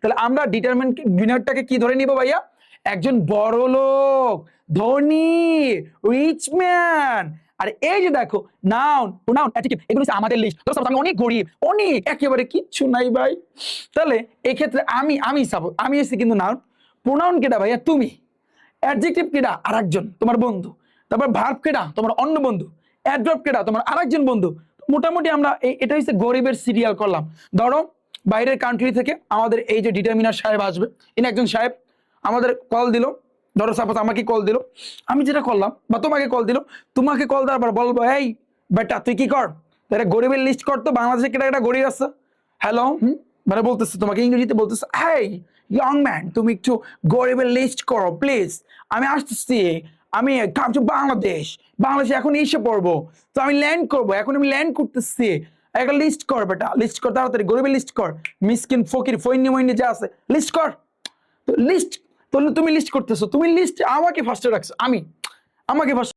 তাহলে আমরা ডিটারমিনেন্ট উইনারটাকে কি ধরে নিব ভাইয়া? একজন বড় লোক, ধনী, রিচ ম্যান। আর এই যে দেখো নাউন, প্রোনাউন, অ্যাডজেক্টিভ, এগুলো হচ্ছে আমাদের লিস্ট। তো আমি অনেক গরিব, অনেক একেবারে কিচ্ছু নাই ভাই। তাহলে এই ক্ষেত্রে আমি এসেছি কিন্তু নাউন। প্রোনাউন কেটা ভাইয়া? তুমি। অ্যাডজেক্টিভ কেটা? আরেকজন তোমার বন্ধু। তারপর ভার্ব কেটা? তোমার অন্য বন্ধু। অ্যাডভার্ব কেটা? তোমার আরেকজন বন্ধু। মোটামুটি আমরা এটা হচ্ছে গরিবের সিরিয়াল করলাম। ধরো বাইরের কান্ট্রি থেকে আমাদের এই যে ডিটারমিনার সাহেব আসবে, ইনি একজন সাহেব আমাদের কল দিল। ধরো সাপোজ আমাকে কল দিল, আমি যেটা করলাম, বা তোমাকে কল দিল, তোমাকে কল দেওয়ার পর বলবো, এই বেটা তুই কি কর, তাহলে গরিবের লিস্ট কর তো, বাংলাদেশে কেটা একটা গরিব আছে। হ্যালো, মানে বলতেছে তোমাকে ইংরেজিতে বলতেছে, হেই ইয়ং ম্যান, তুমি একটু গরিবের লিস্ট করো প্লিজ, আমি আসতেছি, আমি কাম টু বাংলাদেশ, বাংলাদেশে এখন এসে পড়বো, তো আমি ল্যান্ড করবো, এখন আমি ল্যান্ড করতেছি, একটা লিস্ট কর বেটা, লিস্ট কর তাড়াতাড়ি, গরিবের লিস্ট কর, মিসকিন ফকির ফৈন্নি মইন্নি যা আছে লিস্ট কর। তো লিস্ট, তুমি লিস্ট করতেছো, তুমি লিস্ট আমাকে ফার্স্টে রাখছো, আমাকে ফার্স্ট